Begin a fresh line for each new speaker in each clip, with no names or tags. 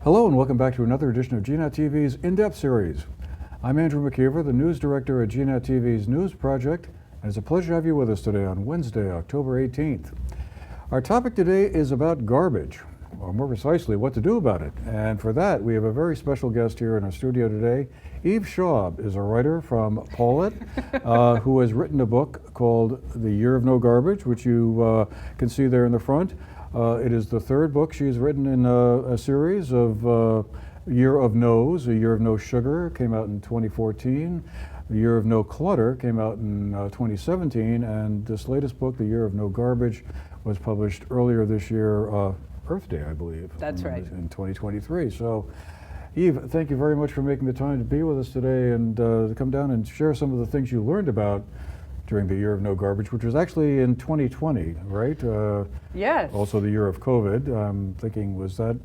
Hello and welcome back to another edition of GNAT-TV's In-Depth series. I'm Andrew McKeever, the news director at GNAT-TV's News Project, and it's a pleasure to have you with us today on Wednesday, October 18th. Our topic today is about garbage, or more precisely, what to do about it. And for that, we have a very special guest here in our studio today. Eve Schaub is a writer from Pawlet, who has written a book called The Year of No Garbage, which you can see there in the front. It is the third book she's written in a series of Year of No's. A Year of No Sugar came out in 2014. The Year of No Clutter came out in 2017. And this latest book, The Year of No Garbage, was published earlier this year, Earth Day, I believe.
That's right.
In 2023. So, Eve, thank you very much for making the time to be with us today and to come down and share some of the things you learned about during the Year of No Garbage, which was actually in 2020, right?
Yes.
Also the year of COVID. I'm thinking, was that,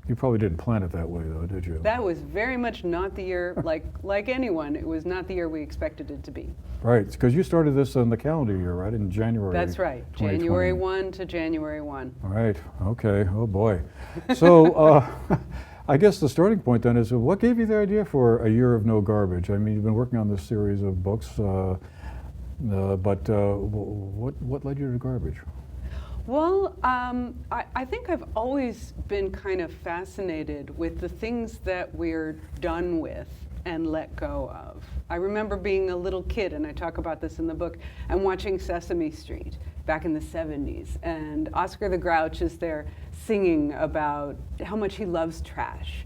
you probably didn't plan it that way though, did you?
That was very much not the year, like anyone, it was not the year we expected it to be.
Right, because you started this on the calendar year, right, in January.
That's right, January 1 to January 1.
All right, okay, oh boy. So, I guess the starting point then is, what gave you the idea for A Year of No Garbage? I mean, you've been working on this series of books, but what led you to garbage?
Well, I think I've always been kind of fascinated with the things that we're done with and let go of. I remember being a little kid, and I talk about this in the book, and watching Sesame Street back in the 70s, and Oscar the Grouch is there singing about how much he loves trash.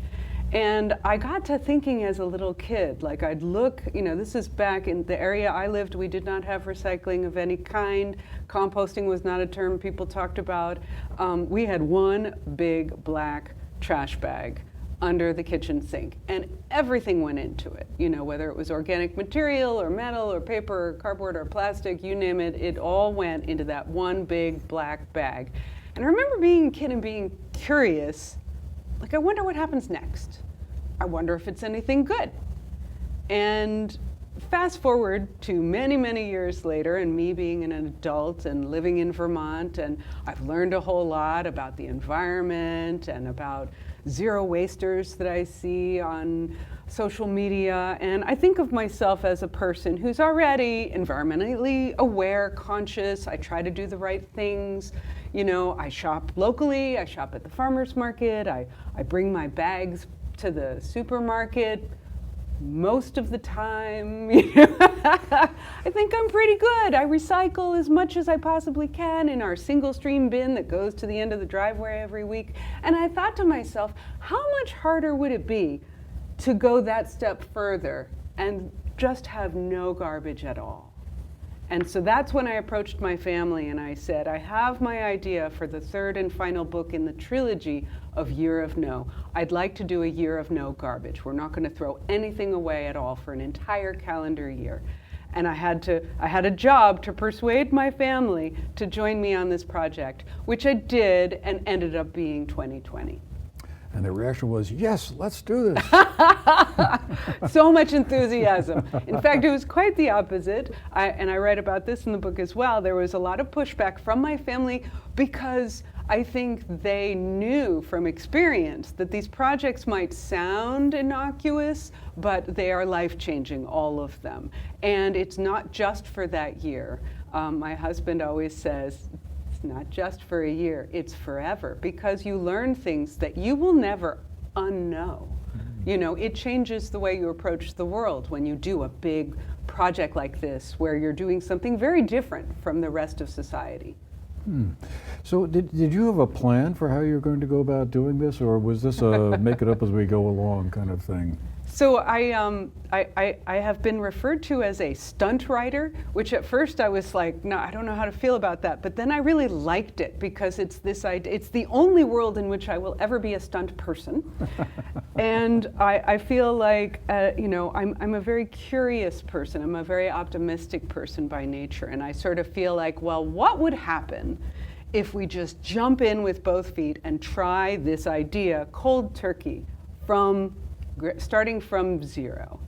And I got to thinking as a little kid, like I'd look, you know, this is back in the area I lived, we did not have recycling of any kind. Composting was not a term people talked about. We had one big black trash bag under the kitchen sink, and everything went into it. You know, whether it was organic material or metal or paper or cardboard or plastic, you name it, it all went into that one big black bag. And I remember being a kid and being curious, like, I wonder what happens next. I wonder if it's anything good. And fast forward to many, many years later, and me being an adult and living in Vermont, and I've learned a whole lot about the environment and about zero wasters that I see on social media. And I think of myself as a person who's already environmentally aware, conscious. I try to do the right things. You know, I shop locally, I shop at the farmer's market, I bring my bags to the supermarket most of the time. I think I'm pretty good. I recycle as much as I possibly can in our single stream bin that goes to the end of the driveway every week. And I thought to myself, how much harder would it be to go that step further and just have no garbage at all? And so that's when I approached my family and I said, I have my idea for the third and final book in the trilogy of Year of No. I'd like to do A Year of No Garbage. We're not going to throw anything away at all for an entire calendar year. And I had a job to persuade my family to join me on this project, which I did, and ended up being 2020.
And the reaction was, yes, let's do this.
So much enthusiasm. In fact, it was quite the opposite. And I write about this in the book as well. There was a lot of pushback from my family because I think they knew from experience that these projects might sound innocuous, but they are life-changing, all of them. And it's not just for that year. My husband always says, it's not just for a year, it's forever, because you learn things that you will never unknow. You know, it changes the way you approach the world when you do a big project like this, where you're doing something very different from the rest of society.
So did you have a plan for how you're going to go about doing this, or was this a make it up as we go along kind of thing?
So I have been referred to as a stunt writer, which at first I was like, no, I don't know how to feel about that. But then I really liked it because it's this idea, it's the only world in which I will ever be a stunt person. And I feel like, you know, I'm a very curious person. I'm a very optimistic person by nature. And I sort of feel like, well, what would happen if we just jump in with both feet and try this idea cold turkey starting from zero?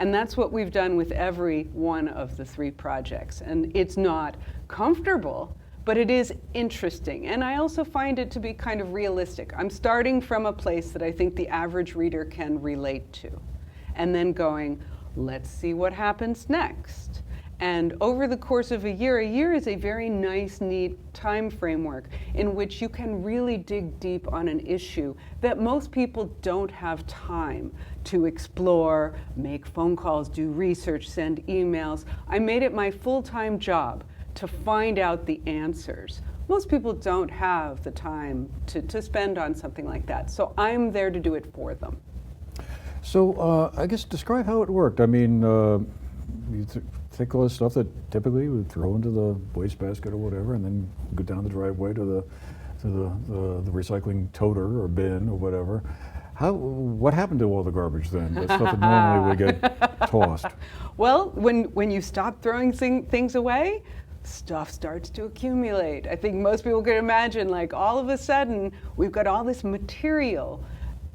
And that's what we've done with every one of the three projects. And it's not comfortable, but it is interesting. And I also find it to be kind of realistic. I'm starting from a place that I think the average reader can relate to, and then going, let's see what happens next. And over the course of a year is a very nice, neat time framework in which you can really dig deep on an issue that most people don't have time to explore, make phone calls, do research, send emails. I made it my full-time job to find out the answers. Most people don't have the time to spend on something like that, so I'm there to do it for them.
So I guess describe how it worked. I mean, you take all this stuff that typically you would throw into the wastebasket or whatever, and then go down the driveway to the recycling toter or bin or whatever. What happened to all the garbage then? The stuff that normally would get tossed.
Well, when you stop throwing things away, stuff starts to accumulate. I think most people can imagine, like, all of a sudden we've got all this material.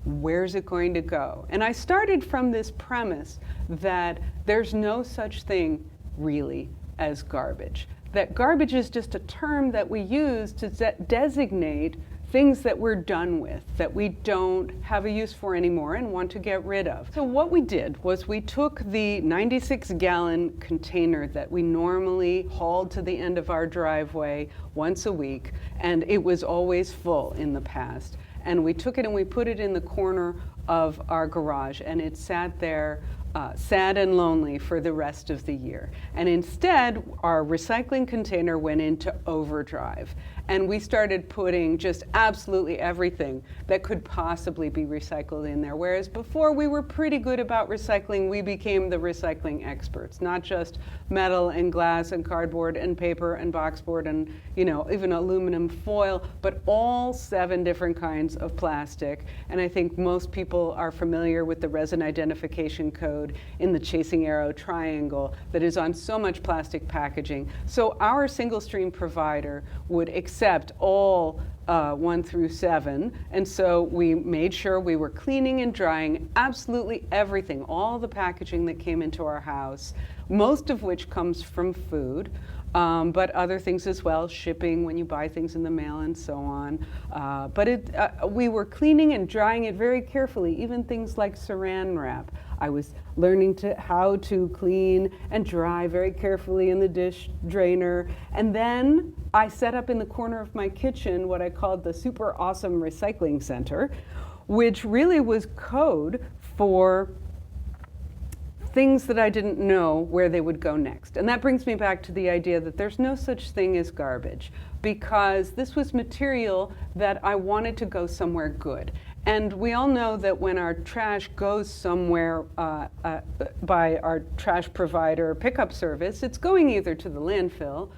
Where's it going to go? And I started from this premise that there's no such thing really as garbage. That garbage is just a term that we use to designate things that we're done with, that we don't have a use for anymore and want to get rid of. So what we did was we took the 96-gallon container that we normally hauled to the end of our driveway once a week, and it was always full in the past. And we took it and we put it in the corner of our garage, and it sat there sad and lonely for the rest of the year. And instead, our recycling container went into overdrive. And we started putting just absolutely everything that could possibly be recycled in there. Whereas before we were pretty good about recycling, we became the recycling experts, not just metal and glass and cardboard and paper and boxboard and, even aluminum foil, but all 7 different kinds of plastic. And I think most people are familiar with the resin identification code in the chasing arrow triangle that is on so much plastic packaging. So our single stream provider would accept all 1 through 7, and so we made sure we were cleaning and drying absolutely everything, all the packaging that came into our house, most of which comes from food, but other things as well, shipping when you buy things in the mail and so on. We were cleaning and drying it very carefully, even things like saran wrap. I was learning how to clean and dry very carefully in the dish drainer. And then I set up in the corner of my kitchen what I called the super awesome recycling center, which really was code for things that I didn't know where they would go next. And that brings me back to the idea that there's no such thing as garbage, because this was material that I wanted to go somewhere good. And we all know that when our trash goes somewhere by our trash provider pickup service, it's going either to the landfill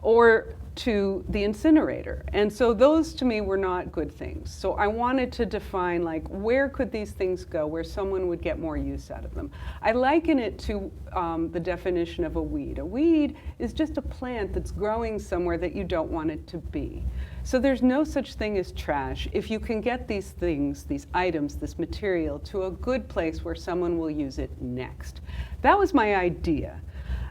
or to the incinerator. And so those to me were not good things. So I wanted to define, like, where could these things go where someone would get more use out of them. I liken it to the definition of a weed. A weed is just a plant that's growing somewhere that you don't want it to be. So there's no such thing as trash if you can get these things, these items, this material to a good place where someone will use it next. That was my idea.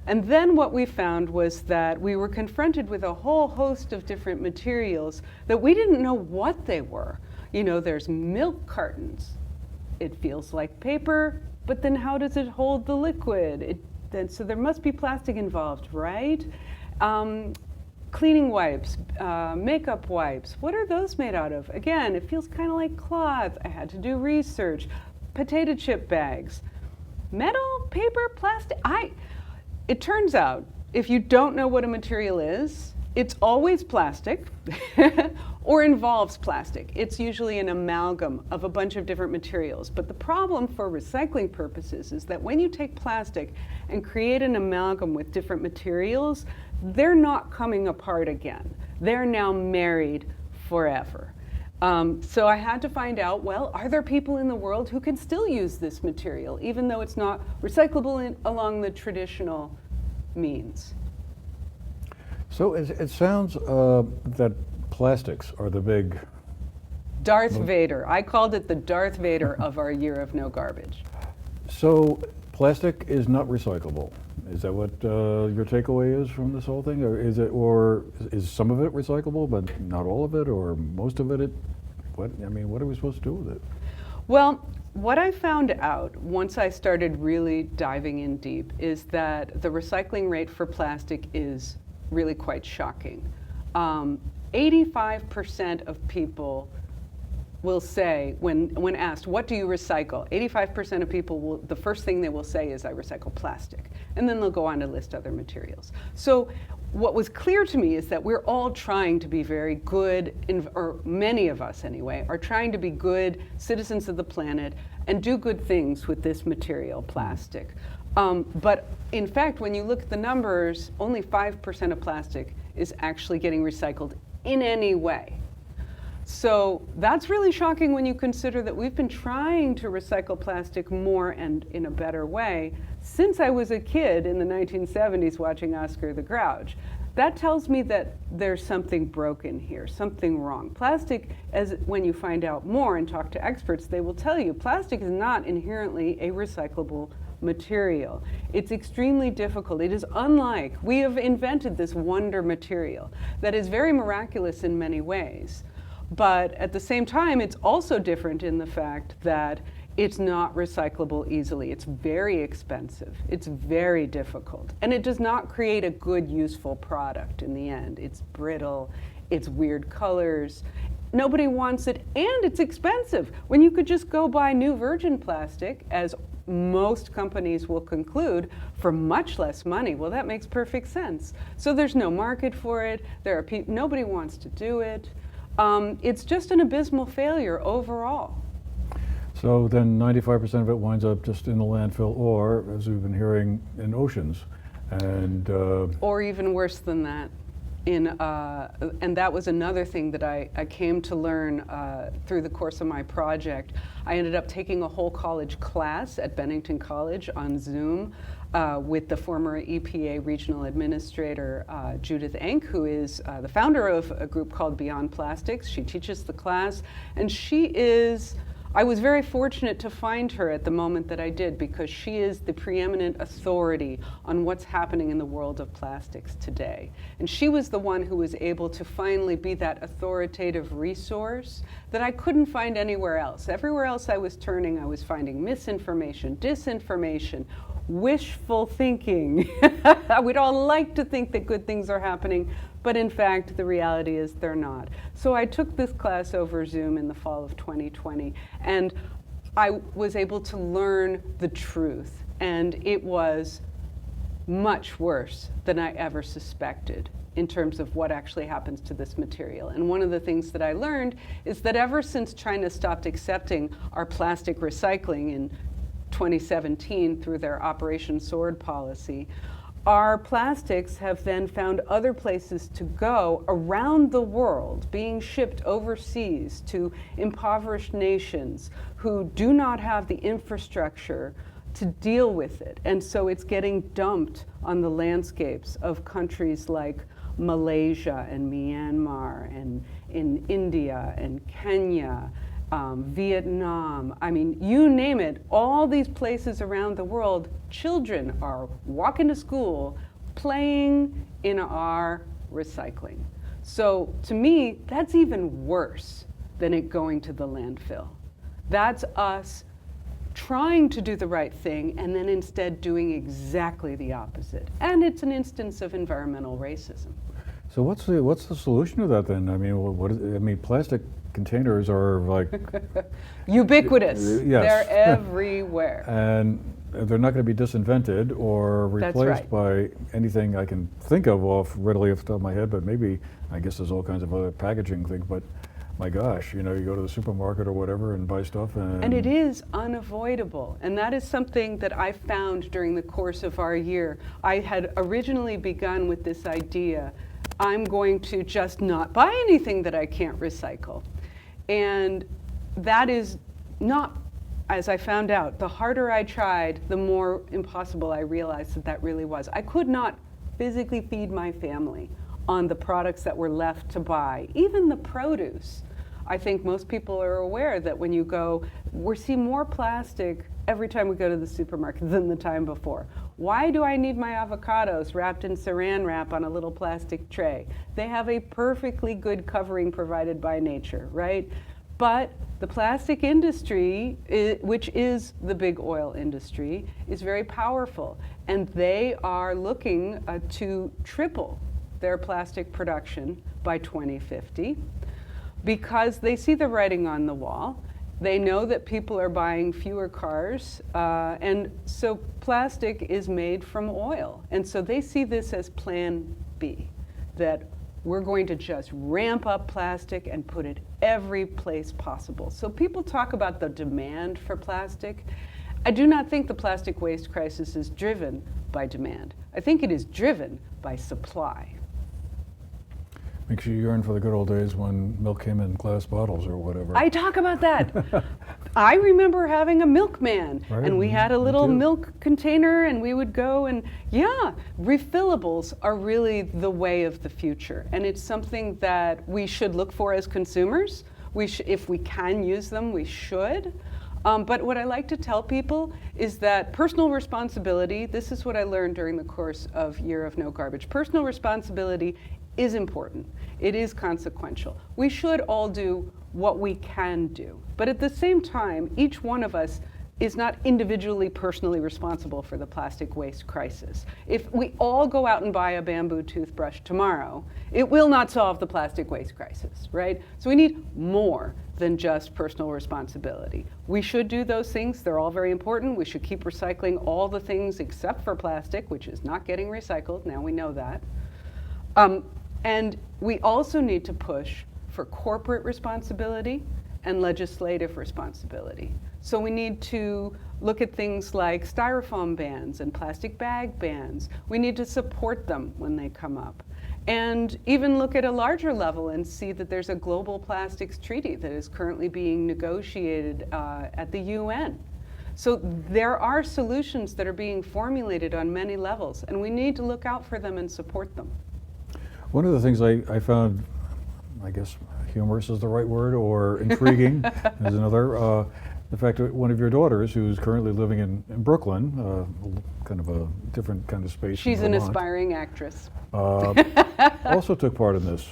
And then what we found was that we were confronted with a whole host of different materials that we didn't know what they were. There's milk cartons. It feels like paper, but then how does it hold the liquid? So there must be plastic involved, right? Cleaning wipes, makeup wipes, what are those made out of? Again, it feels kind of like cloth. I had to do research. Potato chip bags. Metal, paper, plastic. It turns out, if you don't know what a material is, it's always plastic or involves plastic. It's usually an amalgam of a bunch of different materials. But the problem for recycling purposes is that when you take plastic and create an amalgam with different materials, they're not coming apart again. They're now married forever. So I had to find out, well, are there people in the world who can still use this material, even though it's not recyclable along the traditional means?
So it sounds that plastics are the big...
Darth Vader. I called it the Darth Vader of our year of no garbage.
So plastic is not recyclable. Is that what your takeaway is from this whole thing? Or is some of it recyclable, but not all of it, or most of it? What are we supposed to do with it?
Well, what I found out once I started really diving in deep is that the recycling rate for plastic is really quite shocking. 85% of people will say, when asked, what do you recycle? 85% of people will, the first thing they will say is, I recycle plastic. And then they'll go on to list other materials. So what was clear to me is that we're all trying to be very good, or many of us anyway, are trying to be good citizens of the planet and do good things with this material, plastic. But in fact, when you look at the numbers, only 5% of plastic is actually getting recycled in any way. So that's really shocking when you consider that we've been trying to recycle plastic more and in a better way since I was a kid in the 1970s watching Oscar the Grouch. That tells me that there's something broken here, something wrong. Plastic, when you find out more and talk to experts, they will tell you plastic is not inherently a recyclable material. It's extremely difficult. It is unlike, we have invented this wonder material that is very miraculous in many ways. But at the same time, it's also different in the fact that it's not recyclable easily. It's very expensive. It's very difficult. And it does not create a good, useful product in the end. It's brittle. It's weird colors. Nobody wants it, and it's expensive. When you could just go buy new virgin plastic, as most companies will conclude, for much less money. Well, that makes perfect sense. So there's no market for it. Nobody wants to do it. It's just an abysmal failure overall.
So then 95% of it winds up just in the landfill, or, as we've been hearing, in oceans. And
or even worse than that. And that was another thing that I came to learn through the course of my project. I ended up taking a whole college class at Bennington College on Zoom with the former EPA regional administrator, Judith Enck, who is the founder of a group called Beyond Plastics. She teaches the class, and I was very fortunate to find her at the moment that I did, because she is the preeminent authority on what's happening in the world of plastics today. And she was the one who was able to finally be that authoritative resource that I couldn't find anywhere else. Everywhere else I was turning, I was finding misinformation, disinformation, wishful thinking. We'd all like to think that good things are happening, but in fact, the reality is they're not. So I took this class over Zoom in the fall of 2020, and I was able to learn the truth, and it was much worse than I ever suspected in terms of what actually happens to this material. And one of the things that I learned is that ever since China stopped accepting our plastic recycling in 2017 through their Operation Sword policy, our plastics have then found other places to go around the world, being shipped overseas to impoverished nations who do not have the infrastructure to deal with it. And so it's getting dumped on the landscapes of countries like Malaysia and Myanmar and in India and Kenya, Vietnam, I mean, you name it, all these places around the world, children are walking to school, playing in our recycling. So to me, that's even worse than it going to the landfill. That's us trying to do the right thing and then instead doing exactly the opposite. And it's an instance of environmental racism.
so what's the solution to that then? I mean, plastic containers are like
ubiquitous.
Yes.
They're everywhere.
And they're not going to be disinvented or replaced by anything I can think of readily off the top of my head, but maybe, I guess there's all kinds of other packaging things, but my gosh, you go to the supermarket or whatever and buy stuff
and it is unavoidable. And that is something that I found during the course of our year. I had originally begun with this idea, I'm going to just not buy anything that I can't recycle. And that is not, as I found out, the harder I tried, the more impossible I realized that really was. I could not physically feed my family on the products that were left to buy, even the produce. I think most people are aware that when you go, we see more plastic every time we go to the supermarket than the time before. Why do I need my avocados wrapped in saran wrap on a little plastic tray? They have a perfectly good covering provided by nature, right? But the plastic industry, which is the big oil industry, is very powerful. And they are looking to triple their plastic production by 2050 because they see the writing on the wall. They know that people are buying fewer cars, and so plastic is made from oil. And so they see this as plan B, that we're going to just ramp up plastic and put it every place possible. So people talk about the demand for plastic. I do not think the plastic waste crisis is driven by demand. I think it is driven by supply.
Makes you yearn for the good old days when milk came in glass bottles or whatever.
I talk about that. I remember having a milkman,
Right,
and we had a
me
little
too.
milk container, and we would go and, yeah, refillables are really the way of the future. And it's something that we should look for as consumers. If we can use them, we should. But what I like to tell people is that personal responsibility, this is what I learned during the course of Year of No Garbage. Personal responsibility is important. It is consequential. We should all do what we can do. But at the same time, each one of us is not individually, personally responsible for the plastic waste crisis. If we all go out and buy a bamboo toothbrush tomorrow, it will not solve the plastic waste crisis, right? So we need more than just personal responsibility. We should do those things. They're all very important. We should keep recycling all the things except for plastic, which is not getting recycled. Now we know that. And we also need to push for corporate responsibility and legislative responsibility. So we need to look at things like styrofoam bans and plastic bag bans. We need to support them when they come up. And even look at a larger level and see that there's a global plastics treaty that is currently being negotiated at the UN. So there are solutions that are being formulated on many levels, and we need to look out for them and support them.
One of the things I found, I guess humorous is the right word, or intriguing is another, the fact that one of your daughters, who's currently living in Brooklyn, kind of a different kind of space.
She's
in
an
Vermont,
aspiring actress.
also took part in this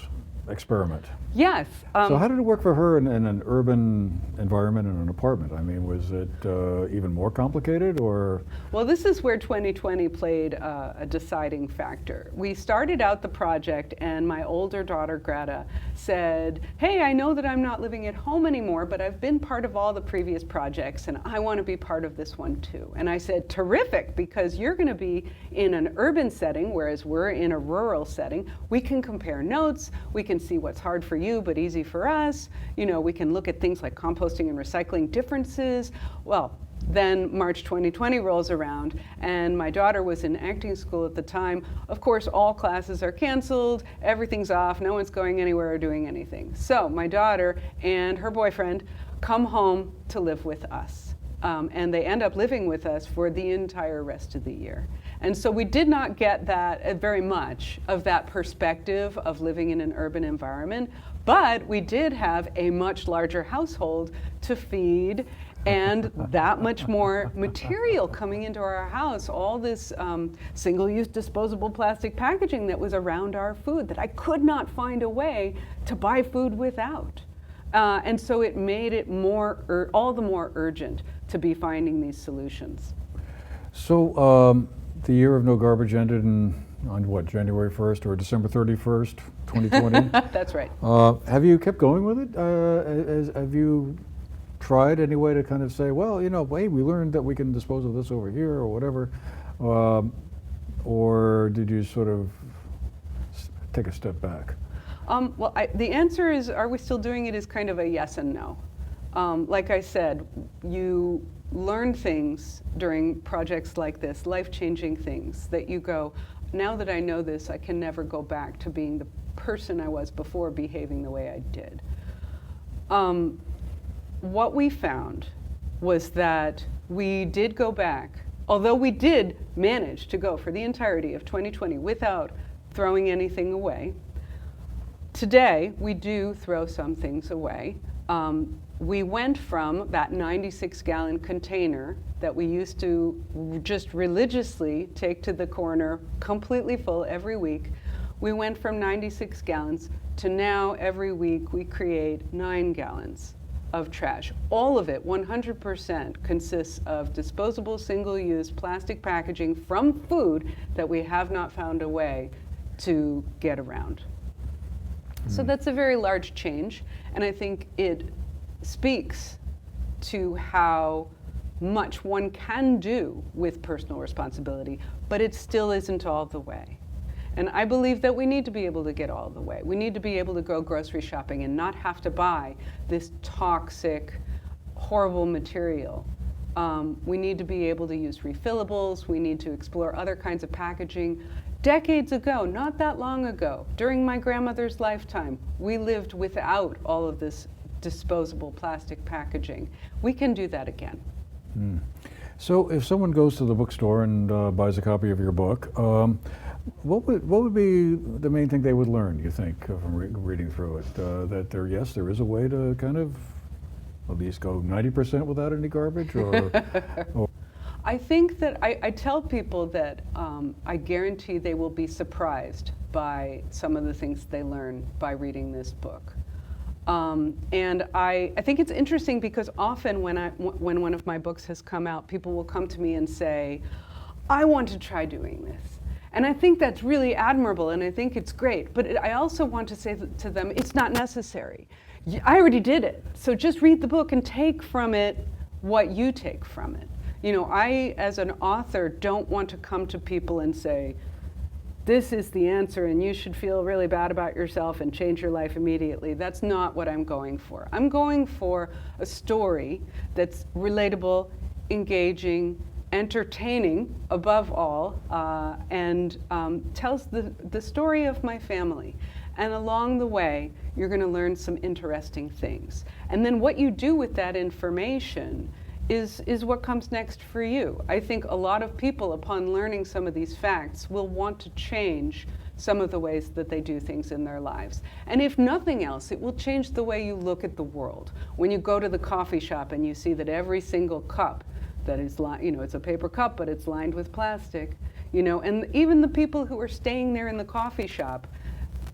experiment.
Yes.
So how did it work for her in an urban environment in an apartment? I mean, was it even more complicated, or?
Well, this is where 2020 played a deciding factor. We started out the project, and my older daughter, Greta, said, hey, I know that I'm not living at home anymore, but I've been part of all the previous projects, and I want to be part of this one too. And I said, terrific, because you're going to be in an urban setting, whereas we're in a rural setting. We can compare notes. We can see what's hard for you but easy for us. You know, we can look at things like composting and recycling differences. Well, then March 2020 rolls around, and my daughter was in acting school at the time. Of course, all classes are canceled, everything's off, no one's going anywhere or doing anything. So my daughter and her boyfriend come home to live with us. And they end up living with us for the entire rest of the year. And so we did not get that very much of that perspective of living in an urban environment, but we did have a much larger household to feed and that much more material coming into our house, all this single-use disposable plastic packaging that was around our food that I could not find a way to buy food without. And so it made it all the more urgent to be finding these solutions.
So the Year of No Garbage ended on what, January 1st or December 31st, 2020?
That's right.
Have you kept going with it? Have you tried any way to kind of say, well, you know, hey, we learned that we can dispose of this over here or whatever, or did you sort of take a step back?
Well, the answer is, are we still doing it, is kind of a yes and no. Like I said, you learn things during projects like this, life-changing things, that you go, now that I know this, I can never go back to being the person I was before, behaving the way I did. What we found was that we did go back, although we did manage to go for the entirety of 2020 without throwing anything away, Today, we do throw some things away. We went from that 96-gallon container that we used to just religiously take to the corner, completely full every week. We went from 96 gallons to now every week we create 9 gallons of trash. All of it, 100%, consists of disposable, single-use plastic packaging from food that we have not found a way to get around. So that's a very large change, and I think it speaks to how much one can do with personal responsibility, but it still isn't all the way. And I believe that we need to be able to get all the way. We need to be able to go grocery shopping and not have to buy this toxic, horrible material. We need to be able to use refillables. We need to explore other kinds of packaging. Decades ago, not that long ago, during my grandmother's lifetime, we lived without all of this disposable plastic packaging. We can do that again.
So if someone goes to the bookstore and buys a copy of your book, what would be the main thing they would learn, you think, from reading through it? That there is a way to kind of at least go 90% without any garbage? Or
I think that I tell people that I guarantee they will be surprised by some of the things they learn by reading this book. And I think it's interesting because often when one of my books has come out, people will come to me and say, I want to try doing this. And I think that's really admirable, and I think it's great. But I also want to say to them, it's not necessary. I already did it. So just read the book and take from it what you take from it. You know, I, as an author, don't want to come to people and say, this is the answer and you should feel really bad about yourself and change your life immediately. That's not what I'm going for. I'm going for a story that's relatable, engaging, entertaining above all, and tells the story of my family. And along the way, you're going to learn some interesting things. And then what you do with that information is what comes next for you. I think a lot of people, upon learning some of these facts, will want to change some of the ways that they do things in their lives. And if nothing else, it will change the way you look at the world. When you go to the coffee shop and you see that every single cup that is, it's a paper cup, but it's lined with plastic, and even the people who are staying there in the coffee shop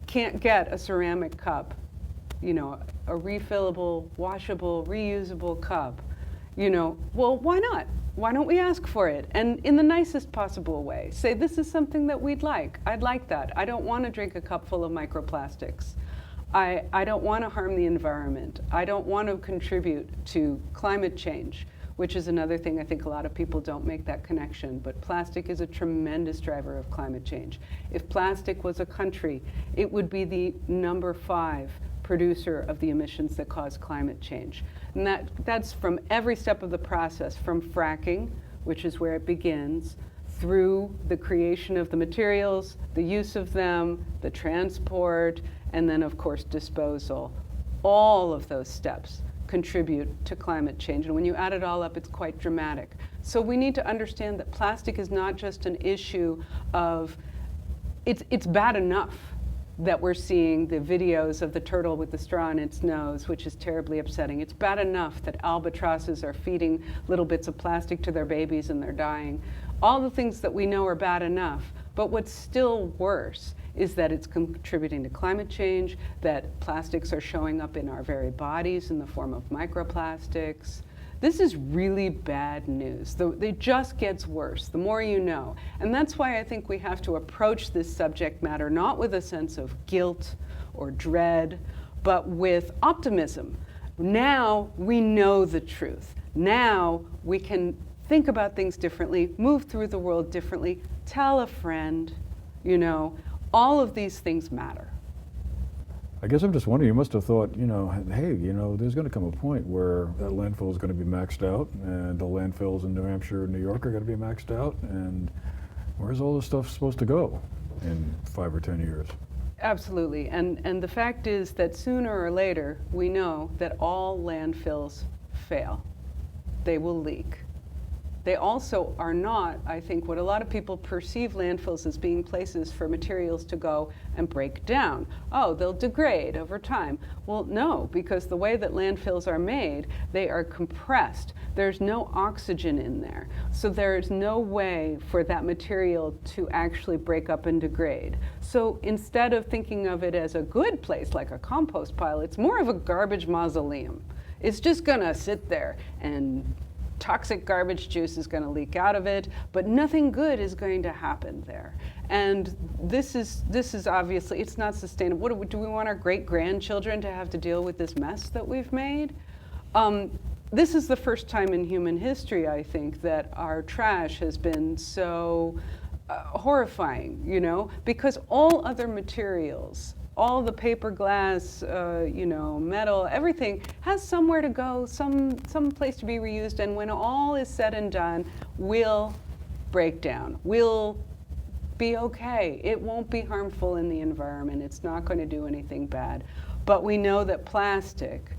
can't get a ceramic cup, a refillable, washable, reusable cup. Well, why not? Why don't we ask for it? And in the nicest possible way, say, this is something that we'd like. I'd like that. I don't want to drink a cup full of microplastics. I don't want to harm the environment. I don't want to contribute to climate change, which is another thing I think a lot of people don't make that connection. But plastic is a tremendous driver of climate change. If plastic was a country, it would be the number 5 producer of the emissions that cause climate change. And that's from every step of the process, from fracking, which is where it begins, through the creation of the materials, the use of them, the transport, and then of course disposal. All of those steps contribute to climate change. And when you add it all up, it's quite dramatic. So we need to understand that plastic is not just an issue of, it's bad enough that we're seeing the videos of the turtle with the straw in its nose, which is terribly upsetting. It's bad enough that albatrosses are feeding little bits of plastic to their babies and they're dying. All the things that we know are bad enough, but what's still worse is that it's contributing to climate change, that plastics are showing up in our very bodies in the form of microplastics. This is really bad news. It just gets worse, the more you know. And that's why I think we have to approach this subject matter not with a sense of guilt or dread, but with optimism. Now we know the truth. Now we can think about things differently, move through the world differently, tell a friend, all of these things matter.
I guess I'm just wondering, you must have thought, hey, there's going to come a point where that landfill is going to be maxed out, and the landfills in New Hampshire and New York are going to be maxed out, and where's all this stuff supposed to go in 5 or 10 years?
Absolutely, and the fact is that sooner or later, we know that all landfills fail. They will leak. They also are not, I think, what a lot of people perceive landfills as being places for materials to go and break down. Oh, they'll degrade over time. Well, no, because the way that landfills are made, they are compressed. There's no oxygen in there. So there's no way for that material to actually break up and degrade. So instead of thinking of it as a good place, like a compost pile, it's more of a garbage mausoleum. It's just gonna sit there and toxic garbage juice is going to leak out of it, but nothing good is going to happen there. And this is obviously, it's not sustainable. What do we want our great-grandchildren to have to deal with this mess that we've made? This is the first time in human history, I think, that our trash has been so horrifying, you know, because all other materials, all the paper, glass, metal, everything has somewhere to go, some place to be reused, and when all is said and done, will break down, will be okay. It won't be harmful in the environment. It's not going to do anything bad. But we know that plastic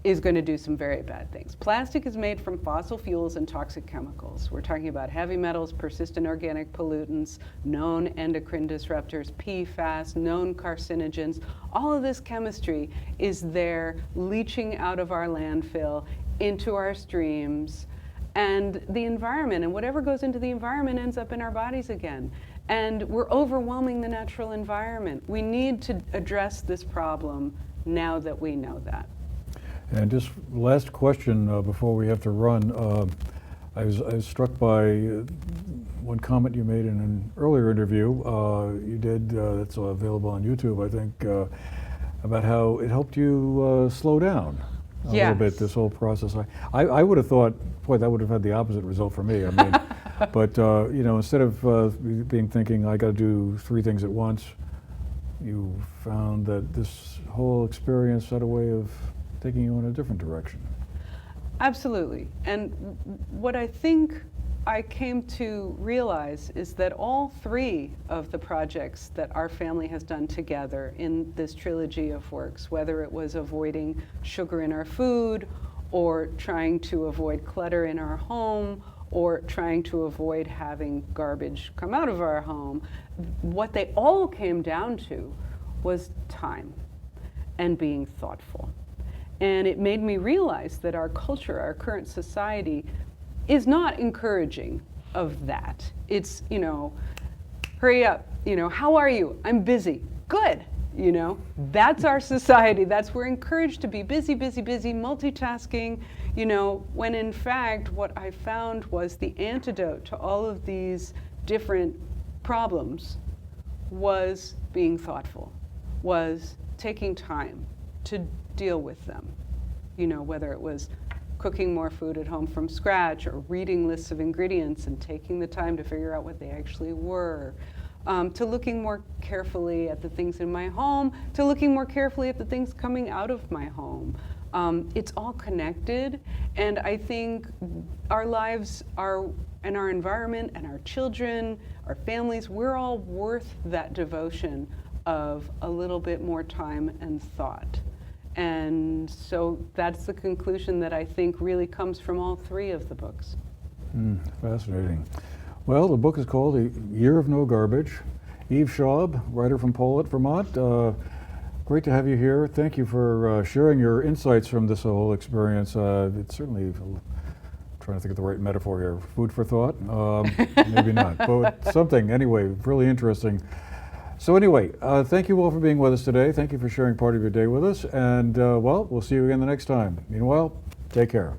is going to do some very bad things. Plastic is made from fossil fuels and toxic chemicals. We're talking about heavy metals, persistent organic pollutants, known endocrine disruptors, PFAS, known carcinogens. All of this chemistry is there leaching out of our landfill into our streams and the environment, and whatever goes into the environment ends up in our bodies again. And we're overwhelming the natural environment. We need to address this problem now that we know that.
And just last question before we have to run. I was struck by one comment you made in an earlier interview you did, that's available on YouTube, I think, about how it helped you slow down a little bit, this whole process. I would have thought, boy, that would have had the opposite result for me. I mean, but instead of thinking I got to do 3 things at once, you found that this whole experience had a way of taking you in a different direction.
Absolutely. And what I think I came to realize is that all 3 of the projects that our family has done together in this trilogy of works, whether it was avoiding sugar in our food, or trying to avoid clutter in our home, or trying to avoid having garbage come out of our home, what they all came down to was time and being thoughtful. And it made me realize that our culture, our current society, is not encouraging of that. It's, hurry up, how are you? I'm busy. Good, that's our society. We're encouraged to be busy, busy, busy, multitasking, when in fact what I found was the antidote to all of these different problems was being thoughtful, was taking time to deal with them, whether it was cooking more food at home from scratch or reading lists of ingredients and taking the time to figure out what they actually were, to looking more carefully at the things in my home, to looking more carefully at the things coming out of my home. It's all connected, and I think our lives are, and our environment and our children, our families, we're all worth that devotion of a little bit more time and thought. And so that's the conclusion that I think really comes from all 3 of the books.
Fascinating. Well, the book is called The Year of No Garbage. Eve Schaub, writer from Pawlet, Vermont. Great to have you here. Thank you for sharing your insights from this whole experience. It's certainly, I'm trying to think of the right metaphor here, food for thought? Maybe not, but something. Anyway, really interesting. So anyway, thank you all for being with us today. Thank you for sharing part of your day with us. And, we'll see you again the next time. Meanwhile, take care.